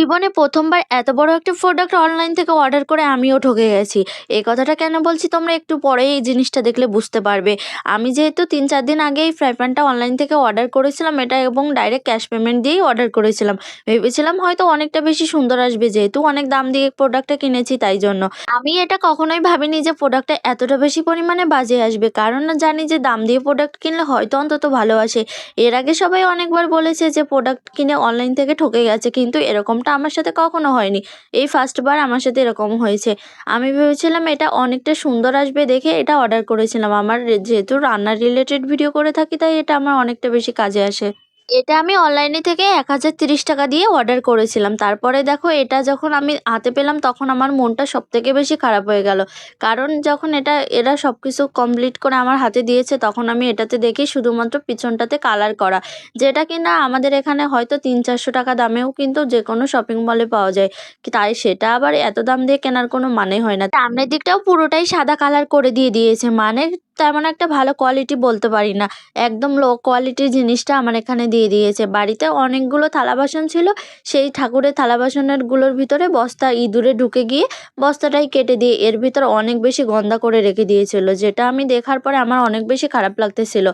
জীবনে ১ম বার এত বড় একটা প্রোডাক্ট অনলাইন থেকে অর্ডার করে আমিও ঠকে গেছি। এই কথাটা কেন বলছি তোমরা একটু পরেই এই জিনিসটা দেখলে বুঝতে পারবে। আমি যেহেতু ৩-৪ দিন আগে এই ফ্রাই প্যানটা অনলাইন থেকে অর্ডার করেছিলাম এটা এবং ডাইরেক্ট ক্যাশ পেমেন্ট দিয়েই অর্ডার করেছিলাম। ভেবেছিলাম হয়তো অনেকটা বেশি সুন্দর আসবে যেহেতু অনেক দাম দিয়ে প্রোডাক্টটা কিনেছি তাই জন্য। আমি এটা কখনোই ভাবিনি যে প্রোডাক্টটা এতটা বেশি পরিমাণে বাজে আসবে। কারণ জানি যে দাম দিয়ে প্রোডাক্ট কিনলে হয়তো অন্তত ভালো আসে। এর আগে সবাই অনেকবার বলেছে যে প্রোডাক্ট কিনে অনলাইন থেকে ঠকে গেছে কিন্তু এরকমটা আমার সাথে কখনো হয়নি। এই ফার্স্ট বার আমার সাথে এরকম হয়েছে। আমি ভেবেছিলাম এটা অনেকটা সুন্দর আসবে দেখে এটা অর্ডার করেছিলাম। আমার যেহেতু রান্নার রিলেটেড ভিডিও করে থাকি তাই এটা আমার অনেকটা বেশি কাজে আসে। এটা আমি অনলাইনে থেকে ৳১,০৩০ দিয়ে অর্ডার করেছিলাম। তারপরে দেখো এটা যখন আমি হাতে পেলাম তখন আমার মনটা সবথেকে বেশি খারাপ হয়ে গেল। কারণ যখন এরা সবকিছু কমপ্লিট করে আমার হাতে দিয়েছে তখন আমি এটাতে দেখি শুধুমাত্র পিছনটাতে কালার করা। যেটা কিনা আমাদের এখানে হয়তো ৳৩00-৪০০ দামেও কিন্তু যেকোনো শপিং মলে পাওয়া যায়। তাই সেটা আবার এত দাম দিয়ে কেনার কোনো মানে হয় না। সামনের দিকটাও পুরোটাই সাদা কালার করে দিয়েছে। মানে তেমন একটা ভালো কোয়ালিটি বলতে পারি না। একদম লো কোয়ালিটির জিনিসটা আমার এখানে দিয়ে দিয়েছে। বাড়িতে অনেকগুলো থালা বাসন ছিল, সেই ঠাকুরের থালা বাসনের গুলোর ভিতরে বস্তা ইঁদুরে ঢুকে গিয়ে বস্তাটাই কেটে দিয়ে এর ভিতর অনেক বেশি গন্ধা করে রেখে দিয়েছিল। যেটা আমি দেখার পরে আমার অনেক বেশি খারাপ লাগতেছিল।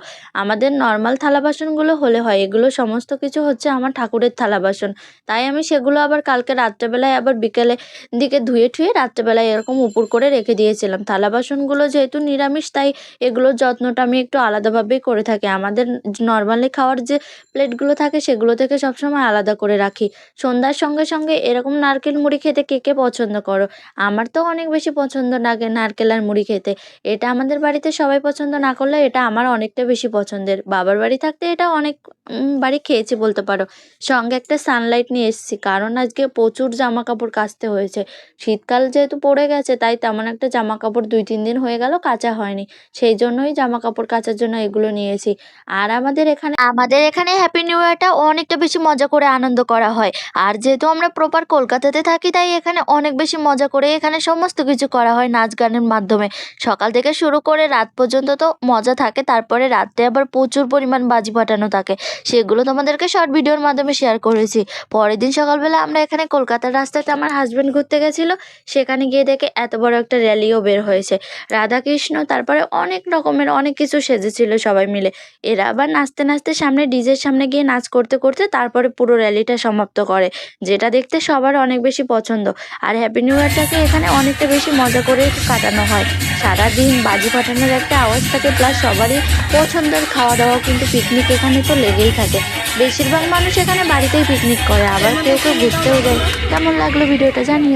আমাদের নরমাল থালা বাসনগুলো হলে হয়, এগুলো সমস্ত কিছু হচ্ছে আমার ঠাকুরের থালা বাসন। তাই আমি সেগুলো আবার কালকে রাত্রেবেলায় আবার বিকেলে দিকে ধুয়ে ঠুয়ে রাত্রেবেলায় এরকম উপুড় করে রেখে দিয়েছিলাম। থালা বাসনগুলো যেহেতু নিরামিষ তাই এগুলোর যত্নটা আমি একটু আলাদাভাবেই করে থাকি। আমাদের নরমালি খাওয়ার যে প্লেটগুলো থাকে সেগুলো থেকে সবসময় আলাদা করে রাখি। সন্ধ্যার সঙ্গে সঙ্গে এরকম নারকেল মুড়ি খেতে কে কে পছন্দ করো? আমার তো অনেক বেশি পছন্দ লাগে নারকেল আর মুড়ি খেতে। এটা আমাদের বাড়িতে সবাই পছন্দ না করলেও এটা আমার অনেকটা বেশি পছন্দের। বাবার বাড়ি থাকতে এটা অনেক বাড়ি খেয়েছি বলতে পারো। সঙ্গে একটা সানলাইট নিয়ে এসেছি কারণ আজকে প্রচুর জামা কাপড় কাচতে হয়েছে। শীতকাল যেহেতু পড়ে গেছে তাই তেমন একটা জামা কাপড় ২-৩ দিন হয়ে গেল কাচা হয়নি। সেই জন্যই জামা কাপড় কাচার জন্য এগুলো নিয়েছি। আর আমাদের এখানে হ্যাপি নিউ ইয়ারটা অনেকটা বেশি মজা করে আনন্দ করা হয়। আর যেহেতু আমরা প্রপার কলকাতাতে থাকি তাই এখানে অনেক বেশি মজা করে এখানে সমস্ত কিছু করা হয় নাচ গানের মাধ্যমে। সকাল থেকে শুরু করে রাত পর্যন্ত তো মজা থাকে, তারপরে রাত্রে আবার প্রচুর পরিমাণ বাজি ফাটানো থাকে। সেগুলো তোমাদেরকে শর্ট ভিডিওর মাধ্যমে শেয়ার করেছি। পরের দিন সকালবেলা আমরা এখানে কলকাতার রাস্তাতে আমার হাসব্যান্ড ঘুরতে গেছিলো। সেখানে গিয়ে দেখে এত বড় একটা র্যালিও বের হয়েছে। রাধাকৃষ্ণ তারপরে অনেক রকমের অনেক কিছু সেজেছিল সবাই মিলে। এরা আবার নাচতে নাচতে সামনে ডিজের সামনে গিয়ে নাচ করতে করতে তারপরে পুরো র্যালিটা সমাপ্ত করে, যেটা দেখতে সবার অনেক বেশি পছন্দ। আর হ্যাপি নিউ ইয়ারটাকে এখানে অনেকটা বেশি মজা করে কাটানো হয়। সারাদিন বাজি ফাটানোর একটা আওয়াজ থাকে, প্লাস সবারই পছন্দের খাওয়া দাওয়া কিন্তু পিকনিক এখানে তো লেগেই থাকে। বেশিরভাগ মানুষ এখানে বাড়িতেই পিকনিক করে, আবার কেউ কেউ ঘুরতেও যায়। কেমন লাগলো ভিডিওটা জানিও।